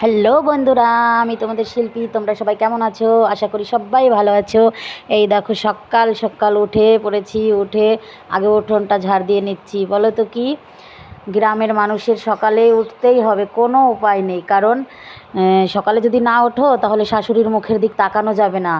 Hello বন্ধুরা, আমি তোমাদের শিল্পী। তোমরা সবাই কেমন আছো? আশা করি সবাই ভালো আছো। এই দেখো সকাল সকাল উঠে পড়েছি। উঠে আগে উঠোনটা ঝাড় দিয়ে নিচ্ছি। বলো তো কি, গ্রামের মানুষের সকালে উঠতেই হবে, কোনো উপায় নেই। কারণ সকালে যদি না ওঠো তাহলে শাশুড়ির মুখের দিক তাকানো যাবে না।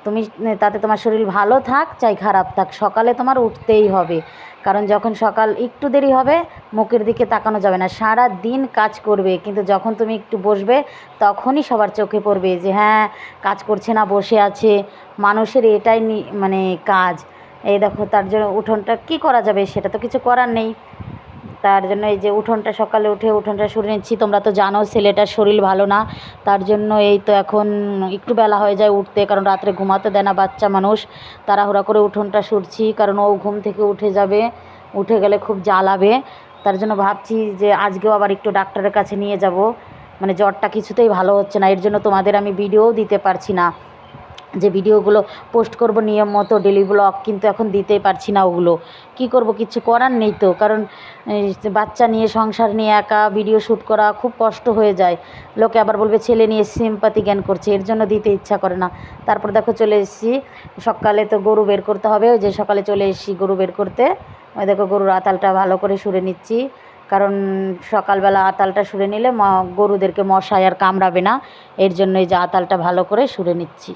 তুমি তাতে তোমার শরীর ভালো থাক চাই খারাপ থাক, সকালে তোমার উঠতেই হবে। কারণ যখন সকাল একটু দেরি হবে মুখের দিকে তাকানো যাবে না। সারা দিন কাজ করবে, কিন্তু যখন তুমি একটু বসবে তখনই সবার চোখে পড়বে যে হ্যাঁ, কাজ করছে না, বসে আছে। মানুষের এটাই মানে কাজ। এই দেখো, তার জন্য উঠোনটা কী করা যাবে, সেটা তো কিছু করার নেই। তার জন্য এই যে উঠোনটা সকালে উঠে উঠোনটা সরে নিচ্ছি। তোমরা তো জানো ছেলেটার শরীর ভালো না, তার জন্য এই তো এখন একটু বেলা হয়ে যায় উঠতে, কারণ রাত্রে ঘুমাতে দেয় না বাচ্চা মানুষ। তাড়াহুড়া করে উঠোনটা সরছি, কারণ ও ঘুম থেকে উঠে যাবে, উঠে গেলে খুব জ্বালাবে। তার জন্য ভাবছি যে আজকেও আবার একটু ডাক্তারের কাছে নিয়ে যাব। মানে জ্বরটা কিছুতেই ভালো হচ্ছে না, এর জন্য তোমাদের আমি ভিডিওও দিতে পারছি না। যে ভিডিওগুলো পোস্ট করব নিয়ম মতো ডেলি ব্লগ, কিন্তু এখন দিতেই পারছি না। ওগুলো কি করব, কিছু করার নেই তো। কারণ বাচ্চা নিয়ে সংসার নিয়ে একা ভিডিও শ্যুট করা খুব কষ্ট হয়ে যায়। লোকে আবার বলবে ছেলে নিয়ে সিম্পাতি জ্ঞান করছে, এর জন্য দিতে ইচ্ছা করে না। তারপর দেখো চলে এসেছি সকালে, তো গরু বের করতে হবে। ওই যে সকালে চলে এসেছি গরু বের করতে। ওই দেখো গরুর আতালটা ভালো করে সুরে নিচ্ছি, কারণ সকালবেলা আতালটা সুরে নিলে গরুদেরকে মশায় আর কামড়াবে না। এর জন্য এই যে আতালটা ভালো করে সুরে নিচ্ছি।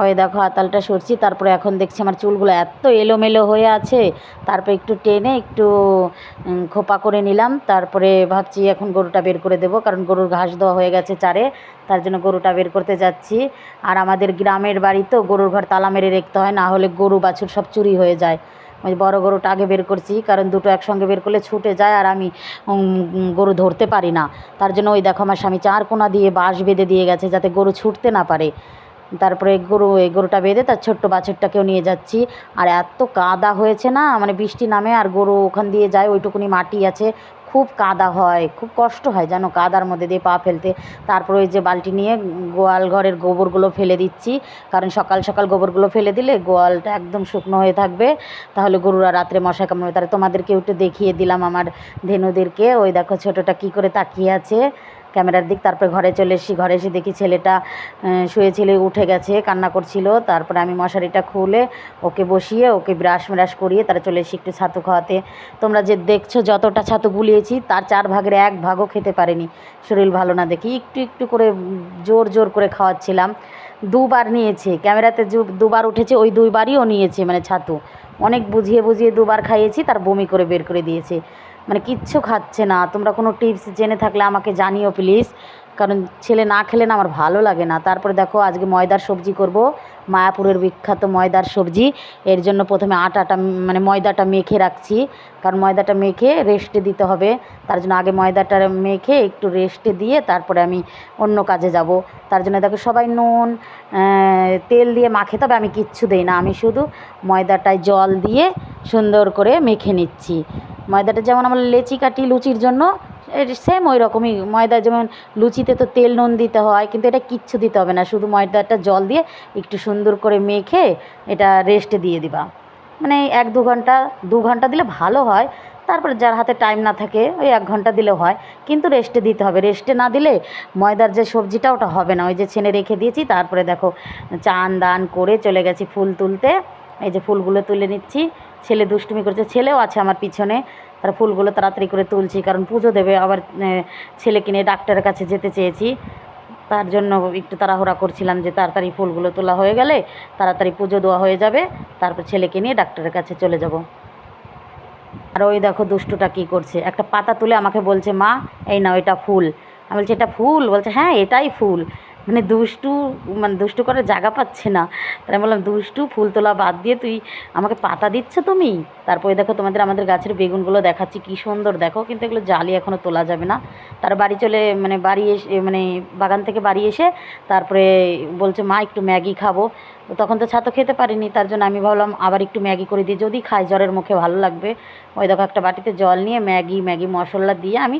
ওই দেখো আতালটা সরছি। তারপরে এখন দেখছি আমার চুলগুলো এত এলোমেলো হয়ে আছে, তারপরে একটু টেনে একটু খোপা করে নিলাম। তারপরে ভাবছি এখন গরুটা বের করে দেবো, কারণ গরুর ঘাস দেওয়া হয়ে গেছে চারে। তার জন্য গরুটা বের করতে যাচ্ছি। আর আমাদের গ্রামের বাড়ি তো গরুর ঘর তালা মেরে রাখতে হয়, না হলে গরু বাছুর সব চুরি হয়ে যায়। ওই বড় গরুটা আগে বের করছি, কারণ দুটো একসঙ্গে বের করলে ছুটে যায় আর আমি গরু ধরতে পারি না। তার জন্য ওই দেখো আমার স্বামী চার কোনা দিয়ে বাঁশ বেঁধে দিয়ে গেছে, যাতে গরু ছুটতে না পারে। তারপরে এই গরুটা বেঁধে তার ছোট্ট বাছুরটাকেও নিয়ে যাচ্ছি। আর এত কাদা হয়েছে না, মানে বৃষ্টি নামে আর গরু ওখান দিয়ে যায়, ওইটুকুনি মাটি আছে, খুব কাদা হয়, খুব কষ্ট হয় যেন কাদার মধ্যে দিয়ে পা ফেলতে। তারপরে ওই যে বালতি নিয়ে গোয়াল ঘরের গোবরগুলো ফেলে দিচ্ছি, কারণ সকাল সকাল গোবরগুলো ফেলে দিলে গোয়ালটা একদম শুকনো হয়ে থাকবে, তাহলে গরুরা রাত্রে মশা কামড়াবে। তাহলে তোমাদেরকে একটু দেখিয়ে দিলাম আমার ধেনুদেরকে। ওই দেখো ছোটোটা কী করে তাকিয়ে আছে ক্যামেরার দিক। তারপরে ঘরে চলে এসেছি, ঘরে এসে দেখি ছেলেটা শুয়েছিল, উঠে গেছে, কান্না করছিল। তারপরে আমি মশারিটা খুলে ওকে বসিয়ে ওকে ব্রাশ করিয়ে তারা চলে এসেছি একটু ছাতু খাওয়াতে। তোমরা যে দেখছো যতটা ছাতু গুলিয়েছি তার 4 ভাগের 1 ভাগও খেতে পারেনি, শরীর ভালো না দেখি। একটু একটু করে জোর জোর করে খাওয়াচ্ছিলাম। 2বার নিয়েছে, ক্যামেরাতে 2বার উঠেছে, ওই 2বারই ও নিয়েছে, মানে ছাতু অনেক বুঝিয়ে বুঝিয়ে 2বার খাইয়েছি, তার বমি করে বের করে দিয়েছে। মানে কিচ্ছু খাচ্ছে না। তোমরা কোনো টিপস জেনে থাকলে আমাকে জানিও প্লিজ, কারণ ছেলে না খেলে না আমার ভালো লাগে না। তারপরে দেখো আজকে ময়দার সবজি করব, মায়াপুরের বিখ্যাত ময়দার সবজি। এর জন্য প্রথমে মানে ময়দাটা মেখে রাখছি, কারণ ময়দাটা মেখে রেস্টে দিতে হবে। তার জন্য আগে ময়দাটা মেখে একটু রেস্টে দিয়ে তারপরে আমি অন্য কাজে যাব। তার জন্য দেখো সবাই নুন তেল দিয়ে মাখে, তবে আমি কিচ্ছু দিই না, আমি শুধু ময়দাটায় জল দিয়ে সুন্দর করে মেখে নিচ্ছি। ময়দাটা যেমন আমরা লেচি কাটি লুচির জন্য, সেম ওই রকমই। ময়দা যেমন লুচিতে তো তেল নুন দিতে হয়, কিন্তু এটা কিচ্ছু দিতে হবে না, শুধু ময়দাটা জল দিয়ে একটু সুন্দর করে মেখে এটা রেস্টে দিয়ে দিবা। মানে 1-2 ঘন্টা, 2 ঘন্টা দিলে ভালো হয়। তারপরে যার হাতে টাইম না থাকে ওই 1 ঘন্টা দিলেও হয়, কিন্তু রেস্টে দিতে হবে। রেস্টে না দিলে ময়দার যে সবজিটা ওটা হবে না। ওই যে ছেনে রেখে দিয়েছি। তারপরে দেখো চান দান করে চলে গেছি ফুল তুলতে। এই যে ফুলগুলো তুলে নিচ্ছি। ছেলে দুষ্টুমি করছে, ছেলেও আছে আমার পিছনে। তার ফুলগুলো তাড়াতাড়ি করে তুলছি, কারণ পুজো দেবে আবার। ছেলেকে নিয়ে ডাক্তারের কাছে যেতে চেয়েছি, তার জন্য একটু তাড়াহুড়া করছিলাম যে তাড়াতাড়ি ফুলগুলো তোলা হয়ে গেলে তাড়াতাড়ি পুজো দেওয়া হয়ে যাবে, তারপর ছেলেকে নিয়ে ডাক্তারের কাছে চলে যাব। আর ওই দেখো দুষ্টুটা কী করছে, একটা পাতা তুলে আমাকে বলছে মা এই নাও এটা ফুল। আমি বলছি এটা ফুল? বলছে হ্যাঁ এটাই ফুল। মানে দুষ্টু করার জায়গা পাচ্ছে না। তাই আমি বললাম দুষ্টু, ফুল তোলা বাদ দিয়ে তুই আমাকে পাতা দিচ্ছ তুমি? তারপরে দেখো তোমাদের আমাদের গাছের বেগুনগুলো দেখাচ্ছি, কী সুন্দর দেখো, কিন্তু এগুলো জালি এখনও তোলা যাবে না। তার বাড়ি এসে মানে বাগান থেকে বাড়ি এসে তারপরে বলছে মা একটু ম্যাগি খাবো। তো তখন তো ছাতু খেতে পারিনি, তার জন্য আমি ভাবলাম আবার একটু ম্যাগি করে দিই, যদি খায় জ্বরের মুখে ভালো লাগবে। ওই দেখো একটা বাটিতে জল নিয়ে ম্যাগি মশলা দিয়ে আমি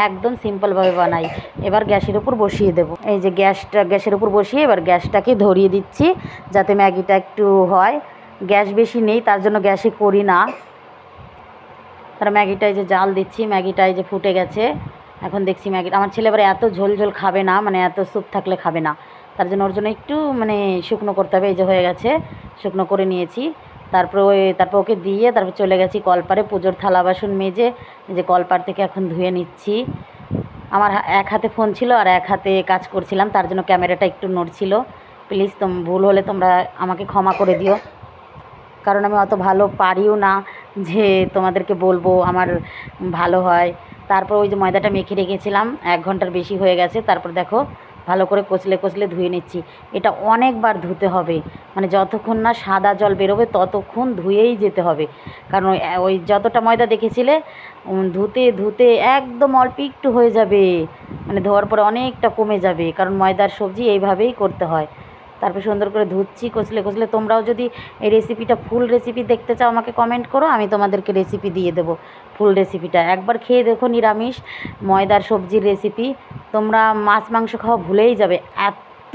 একদম সিম্পলভাবে বানাই। এবার গ্যাসের উপর বসিয়ে দেবো। এই যে গ্যাসের উপর বসিয়ে এবার গ্যাসটাকে ধরিয়ে দিচ্ছি, যাতে ম্যাগিটা একটু হয়। গ্যাস বেশি নেই, তার জন্য গ্যাসে করি না। তার ম্যাগিটায় যে জাল দিচ্ছি, ম্যাগিটায় যে ফুটে গেছে। এখন দেখছি ম্যাগি, আমার ছেলে এবার এত ঝোল ঝোল খাবে না, মানে এত স্যুপ থাকলে খাবে না, তার জন্য ওর জন্য একটু মানে শুকনো করতে হবে। এই যে হয়ে গেছে, শুকনো করে নিয়েছি। তারপর ওকে দিয়ে তারপর চলে গেছি কলপারে পুজোর থালা বাসন মেজে, যে কলপার থেকে এখন ধুয়ে নিচ্ছি। আমার এক হাতে ফোন ছিল আর এক হাতে কাজ করছিলাম, তার জন্য ক্যামেরাটা একটু নড়ছিল। প্লিজ ভুল হলে তোমরা আমাকে ক্ষমা করে দিও, কারণ আমি অত ভালো পারিও না যে তোমাদেরকে বলবো আমার ভালো হয়। তারপর ওই যে ময়দাটা মেখে রেখেছিলাম 1 ঘন্টার বেশি হয়ে গেছে, তারপর দেখো ভালো করে কচলে কচলে ধুয়ে নিচ্ছি। এটা অনেকবার ধুতে হবে, মানে যতক্ষণ না সাদা জল বেরোবে ততক্ষণ ধুয়েই যেতে হবে, কারণ ওই যতটা ময়দা দেখেছিলে ধুতে ধুতে একদম অল্প একটু হয়ে যাবে, মানে ধোয়ার পরে অনেকটা কমে যাবে, কারণ ময়দার সবজি এইভাবেই করতে হয়। তারপর সুন্দর করে ধুচ্ছি কচলে কচলে। তোমরাও যদি এই রেসিপিটা ফুল রেসিপি দেখতে চাও আমাকে কমেন্ট করো, আমি তোমাদেরকে রেসিপি দিয়ে দেবো ফুল রেসিপিটা। একবার খেয়ে দেখো নিরামিষ ময়দার সবজির রেসিপি, তোমরা মাছ মাংস খাওয়া ভুলেই যাবে। এত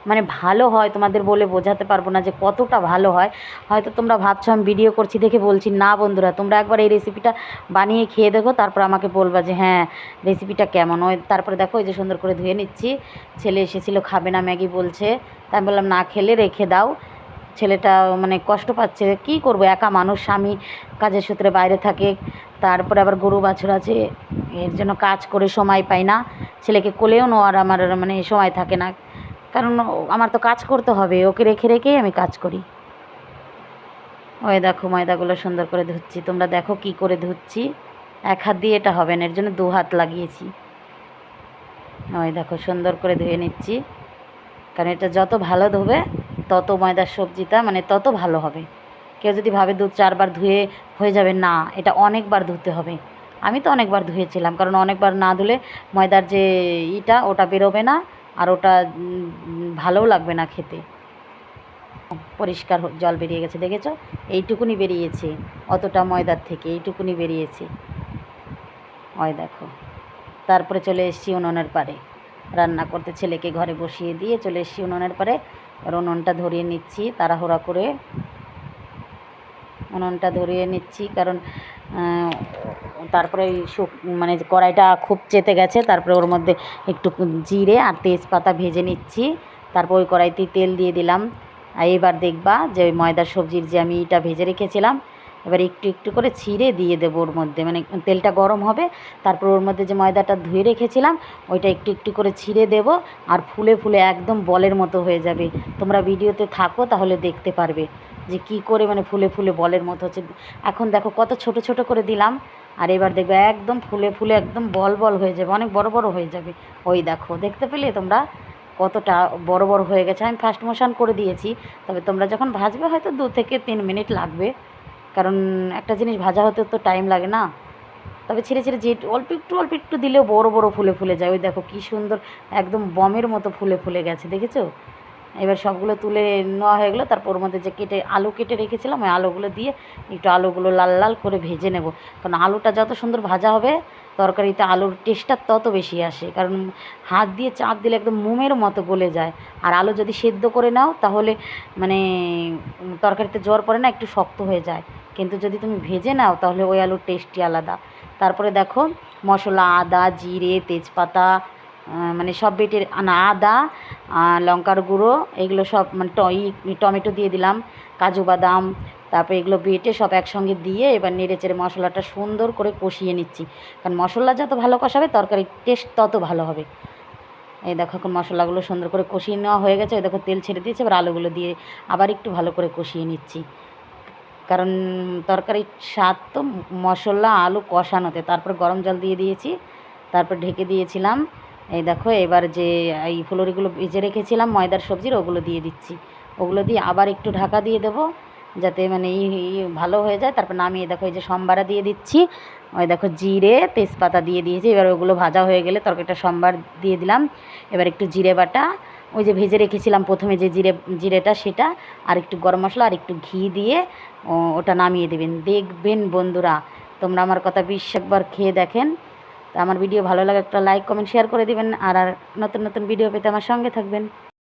মানে ভালো হয়, তোমাদের বলে বোঝাতে পারবো না যে কতটা ভালো হয়। হয়তো তোমরা ভাবছো আমি ভিডিও করছি দেখে বলছি, না বন্ধুরা, তোমরা একবার এই রেসিপিটা বানিয়ে খেয়ে দেখো, তারপর আমাকে বলবা যে হ্যাঁ রেসিপিটা কেমন। ওই তারপরে দেখো এই যে সুন্দর করে ধুয়ে নিচ্ছি। ছেলে এসেছিলো খাবে না ম্যাগি বলছে, তাই আমি বললাম না খেলে রেখে দাও। ছেলেটা মানে কষ্ট পাচ্ছে, কী করবো, একা মানুষ, স্বামী কাজের সূত্রে বাইরে থাকে, তারপরে আবার গরু বাছুর আছে, এর জন্য কাজ করে সময় পাই না। ছেলেকে কোলেও নেওয়ার আমার মানে সময় থাকে না, কারণ আমার তো কাজ করতে হবে, ওকে রেখে রেখেই আমি কাজ করি। ওই দেখো ময়দাগুলো সুন্দর করে ধুচ্ছি, তোমরা দেখো কি করে ধুচ্ছি। এক হাত দিয়ে এটা হবে না, এর জন্য 2 হাত লাগিয়েছি। ওই দেখো সুন্দর করে ধুয়ে নিচ্ছি, কারণ এটা যত ভালো ধোবে তত ময়দার সবজিটা মানে তত ভালো হবে। কেউ যদি ভাবে 2-4 বার ধুয়ে হয়ে যাবে, না, এটা অনেকবার ধুতে হবে। আমি তো অনেকবার ধুয়েছিলাম, কারণ অনেকবার না ধুলে ময়দার যে ওটা বেরোবে না, আর ওটা ভালোও লাগবে না খেতে। পরিষ্কার জল বেরিয়ে গেছে, দেখেছো, এইটুকুনি বেরিয়েছে, অতটা ময়দার থেকে এইটুকুনি বেরিয়েছে। ওই দেখো তারপরে চলে এসেছি উনুনের পাড়ে রান্না করতে, ছেলেকে ঘরে বসিয়ে দিয়ে চলে এসেছি উনুনের পাড়ে। আর উনুনটা ধরিয়ে নিচ্ছি তাড়াহুড়া করে, উনুনটা ধরিয়ে নিচ্ছি, কারণ তারপরে মানে কড়াইটা খুব চেতে গেছে। তারপরে ওর মধ্যে একটু জিরে আর তেজপাতা ভেজে নিচ্ছি, তারপর ওই কড়াইতেই তেল দিয়ে দিলাম। আর এবার দেখবা যে ওই ময়দার সবজির যে আমি ভেজে রেখেছিলাম, এবার একটু একটু করে ছিঁড়ে দিয়ে দেবো ওর মধ্যে, মানে তেলটা গরম হবে, তারপর ওর মধ্যে যে ময়দাটা ধুয়ে রেখেছিলাম ওইটা একটু একটু করে ছিঁড়ে দেবো, আর ফুলে ফুলে একদম বলের মতো হয়ে যাবে। তোমরা ভিডিওতে থাকো তাহলে দেখতে পারবে যে কী করে মানে ফুলে ফুলে বলের মতো হচ্ছে। এখন দেখো কত ছোট ছোট করে দিলাম, আর এবার দেখবে একদম ফুলে ফুলে একদম বল বল হয়ে যাবে, অনেক বড় বড় হয়ে যাবে। ওই দেখো দেখতে পেলে তোমরা কতটা বড় বড় হয়ে গেছে। আমি ফার্স্ট মোশন করে দিয়েছি, তবে তোমরা যখন ভাজবে হয়তো 2 থেকে 3 মিনিট লাগবে, কারণ একটা জিনিস ভাজা হতে তো টাইম লাগে না। তবে ছেড়ে ছেড়ে যে অল্প একটু দিলেও বড় বড় ফুলে ফুলে যায়। ওই দেখো কী সুন্দর একদম বমের মতো ফুলে ফুলে গেছে, দেখেছো। এবার সবগুলো তুলে নেওয়া হয়ে গেলো, তারপর ওর মধ্যে যে আলু কেটে রেখেছিলাম ওই আলুগুলো দিয়ে একটু আলুগুলো লাল লাল করে ভেজে নেব, কারণ আলুটা যত সুন্দর ভাজা হবে তরকারিতে আলুর টেস্টটা তত বেশি আসে, কারণ হাত দিয়ে চাপ দিলে একদম মোমের মতো গলে যায়। আর আলু যদি সেদ্ধ করে নাও তাহলে মানে তরকারিতে জোর পড়ে না, একটু শক্ত হয়ে যায়, কিন্তু যদি তুমি ভেজে নাও তাহলে ওই আলুর টেস্টই আলাদা। তারপরে দেখো মশলা আদা জিরে তেজপাতা মানে সব বেটে আদা লঙ্কার গুঁড়ো এগুলো সব মানে টমেটো দিয়ে দিলাম, কাজু বাদাম, তারপরে এগুলো বেটে সব একসঙ্গে দিয়ে এবার নেড়েচেড়ে মশলাটা সুন্দর করে কষিয়ে নিচ্ছি, কারণ মশলা যত ভালো কষাবে তরকারির টেস্ট তত ভালো হবে। এই দেখো এখন মশলাগুলো সুন্দর করে কষিয়ে নেওয়া হয়ে গেছে, ওই দেখো তেল ছেড়ে দিয়েছে, এবার আলুগুলো দিয়ে আবার একটু ভালো করে কষিয়ে নিচ্ছি, কারণ তরকারির স্বাদ তো মশলা আলু কষানোতে। তারপর গরম জল দিয়ে দিয়েছি, তারপর ঢেকে দিয়েছিলাম। এই দেখো এবার যে এই ফুলুরিগুলো ভেজে রেখেছিলাম ময়দার সবজির ওগুলো দিয়ে দিচ্ছি, ওগুলো দিয়ে আবার একটু ঢাকা দিয়ে দেবো যাতে মানে ভালো হয়ে যায়। তারপর নামিয়ে দেখো এই যে সম্বারা দিয়ে দিচ্ছি, ওই দেখো জিরে তেজপাতা দিয়ে দিয়েছি। এবার ওগুলো ভাজা হয়ে গেলে তরকারিটা সম্বার দিয়ে দিলাম, এবার একটু জিরে বাটা ওই যে ভেজে রেখেছিলাম প্রথমে যে জিরেটা সেটা, আর একটু গরম মশলা আর একটু ঘি দিয়ে ওটা নামিয়ে দেবেন। দেখবেন বন্ধুরা, তোমরা আমার কথা একবার খেয়ে দেখেন। তো আমার ভিডিও ভালো লাগে একটা লাইক কমেন্ট শেয়ার করে দিবেন, আর নতুন নতুন ভিডিও পেতে আমার সঙ্গে থাকবেন।